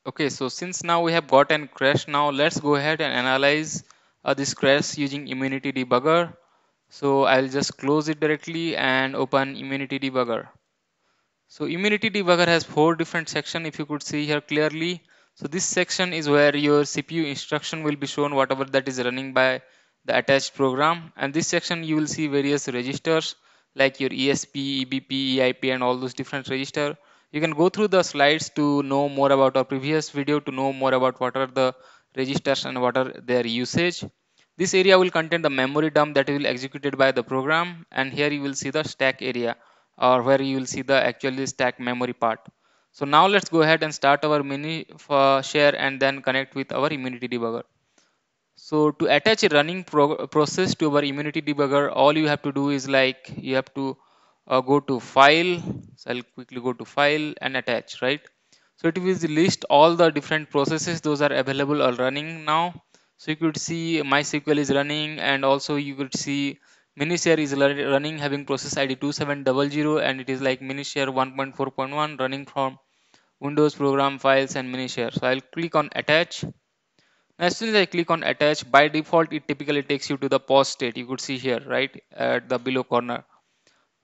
Okay, so since now we have got an crash, now let's go ahead and analyze this crash using Immunity Debugger. So I'll just close it directly and open Immunity Debugger. So Immunity Debugger has 4 different sections, if you could see here clearly. So this section is where your CPU instruction will be shown, whatever that is running by the attached program. And this section you will see various registers like your ESP, EBP, EIP and all those different registers. You can go through the slides to know more about our previous video, to know more about what are the registers and what are their usage. This area will contain the memory dump that will executed by the program, and here you will see the stack area, or where you will see the actually stack memory part. So now let's go ahead and start our mini share and then connect with our Immunity Debugger. So to attach a running process to our Immunity Debugger, all you have to do is like you have to go to file. So I'll quickly go to file and attach, right? So it will list all the different processes those are available or running now. So you could see MySQL is running, and also you could see Minishare is running having process ID 2700, and it is like Minishare 1.4.1 running from Windows program files and Minishare. So I'll click on attach. As soon as I click on attach, by default it typically takes you to the pause state. You could see here, right, at the below corner.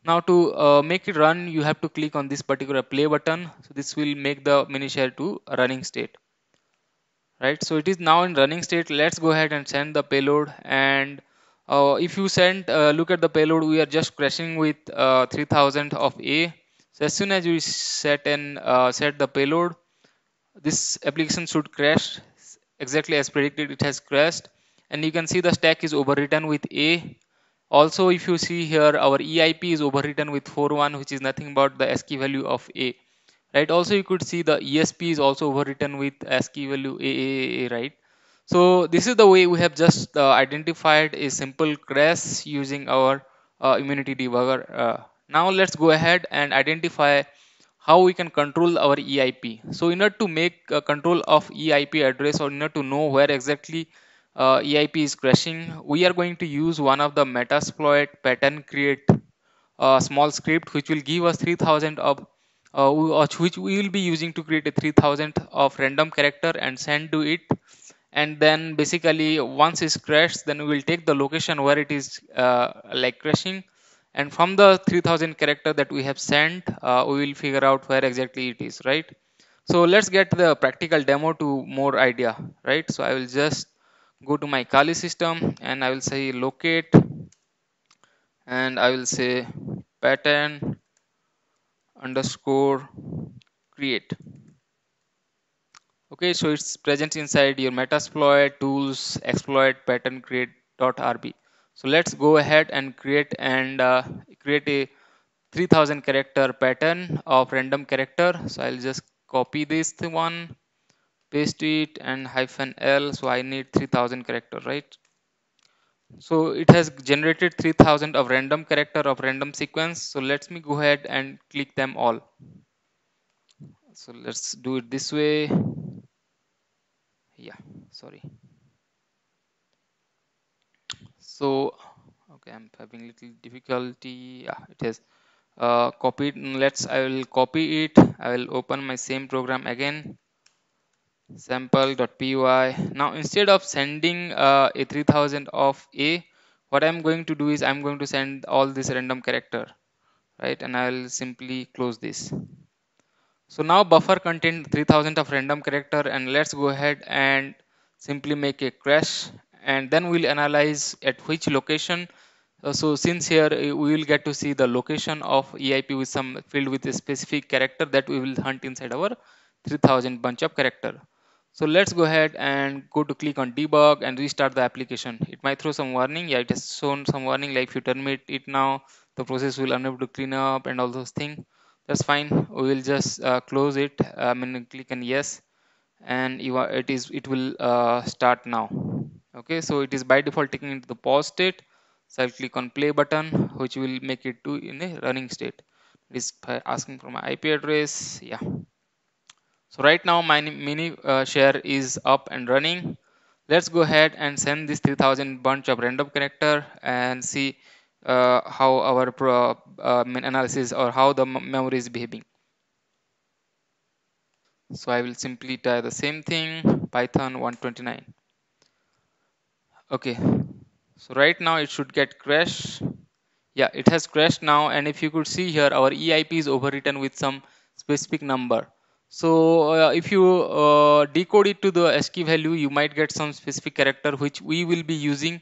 Now to make it run, you have to click on this particular play button. So this will make the Minishare to a running state, right? So it is now in running state. Let's go ahead and send the payload. And if you send, look at the payload, we are just crashing with 3000 of A. So as soon as you set the payload, this application should crash exactly as predicted. It has crashed, and you can see the stack is overwritten with A. Also, if you see here, our EIP is overwritten with 41, which is nothing but the ASCII value of A, right? Also, you could see the ESP is also overwritten with ASCII value A, right? So this is the way we have just identified a simple crash using our Immunity Debugger. Now let's go ahead and identify how we can control our EIP. So in order to make control of EIP address, or in order to know where exactly EIP is crashing, we are going to use one of the Metasploit pattern create small script, which will give us 3000 of which we will be using to create a 3000 of random character and send to it. And then basically once it's crashed, then we will take the location where it is like crashing, and from the 3000 character that we have sent, we will figure out where exactly it is, right? So let's get the practical demo to more idea, right? So I will just go to my Kali system and I will say locate, and I will say pattern underscore create. Okay, so it's present inside your Metasploit tools exploit pattern create.rb. So let's go ahead and create a 3000 character pattern of random character. So I'll just copy this one, paste it, and hyphen L. So I need 3000 character, right? So it has generated 3000 of random character of random sequence. So let me go ahead and click them all. So let's do it this way. Yeah, sorry. So okay, I'm having little difficulty. Yeah, it has copied. I will copy it. I will open my same program again, sample.py. Now instead of sending a 3000 of A, what I'm going to do is I'm going to send all this random character, right? And I'll simply close this. So now buffer contains 3000 of random character, and let's go ahead and simply make a crash, and then we'll analyze at which location. So since here we will get to see the location of EIP with some field with a specific character that we will hunt inside our 3000 bunch of character. So let's go ahead and go to click on debug and restart the application. It might throw some warning. Yeah, it has shown some warning like if you terminate it now, the process will unable to clean up and all those things. That's fine. We will just close it. I mean, click on yes, and it will start now. Okay, so it is by default taking into the pause state. So I'll click on play button, which will make it to in a running state. It is asking for my IP address. Yeah. So right now my mini share is up and running. Let's go ahead and send this 3000 bunch of random character and see how our analysis, or how the memory is behaving. So I will simply type the same thing, Python 129. Okay, so right now it should get crashed. Yeah, it has crashed now, and if you could see here, our EIP is overwritten with some specific number. So if you decode it to the ASCII value, you might get some specific character which we will be using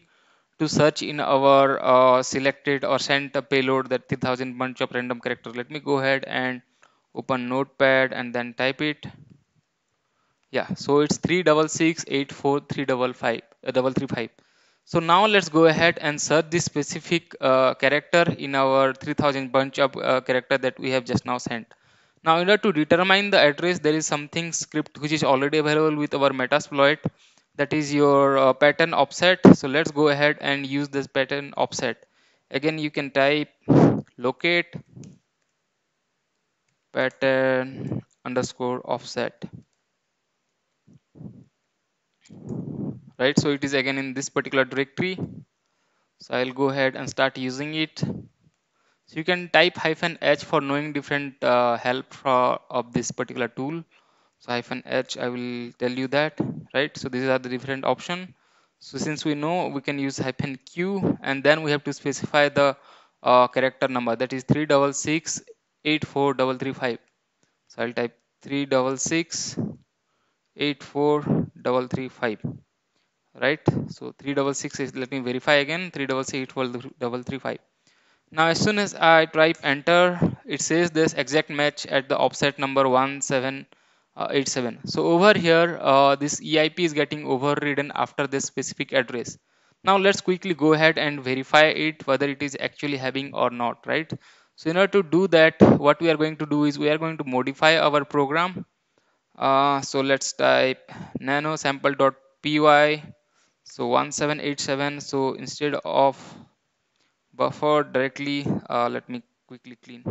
to search in our selected or sent a payload, that 3000 bunch of random character. Let me go ahead and open Notepad and then type it. Yeah, so it's 3668435 So now let's go ahead and search this specific character in our 3000 bunch of character that we have just now sent. Now in order to determine the address, there is something script which is already available with our Metasploit, that is your pattern offset. So let's go ahead and use this pattern offset. Again, you can type locate pattern underscore offset, right? So it is again in this particular directory. So I'll go ahead and start using it. So you can type -h for knowing different help of this particular tool. So -h, I will tell you that, right? So these are the different option. So since we know, we can use -q, and then we have to specify the character number, that is 3668435. So I'll type 3668435, right? So 366 is, let me verify again, 3668435. Now as soon as I type enter, it says this exact match at the offset number 1787. So over here, this EIP is getting overridden after this specific address. Now let's quickly go ahead and verify it whether it is actually having or not, right? So in order to do that, what we are going to do is we are going to modify our program. So let's type nano sample.py. So 1787. So instead of buffer directly, let me quickly clean,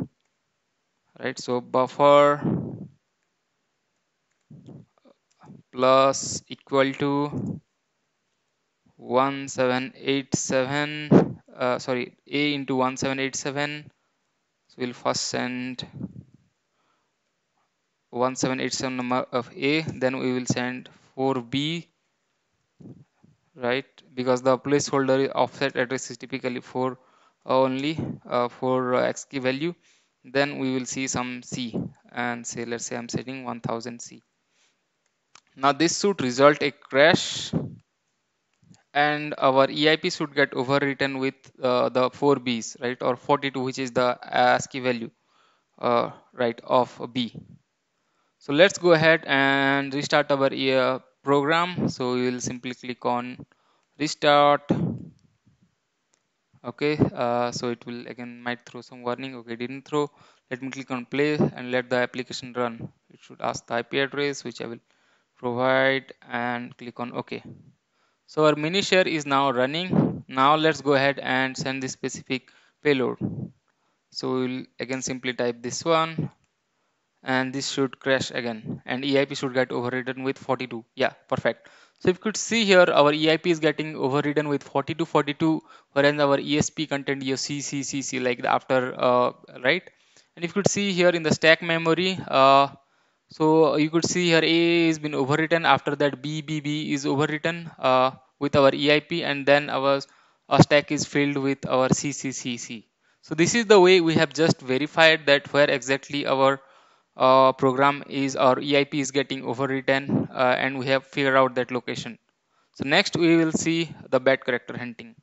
right? So buffer plus equal to 1787, sorry, a into 1787. So we'll first send 1787 number of a, then we will send 4b, right? Because the placeholder offset address is typically 4 only, for ASCII value. Then we will see some c, and say, let's say I'm setting 1000 c. Now this should result a crash, and our EIP should get overwritten with the 4b's, right, or 42, which is the ASCII value, right, of b. So let's go ahead and restart our program. So we will simply click on restart. Okay, so it will again might throw some warning. Okay, didn't throw. Let me click on play and let the application run. It should ask the IP address, which I will provide, and click on OK. So our mini share is now running. Now let's go ahead and send this specific payload. So we'll again simply type this one, and this should crash again, and EIP should get overridden with 42. Yeah, perfect. So if you could see here, our EIP is getting overridden with 42, whereas our ESP contained your C, like after, right? And if you could see here in the stack memory, so you could see here A is been overwritten. After that, B is overwritten with our EIP, and then our stack is filled with our C. So this is the way we have just verified that where exactly our program is, or EIP is getting overwritten, and we have figured out that location. So next we will see the bad character hunting.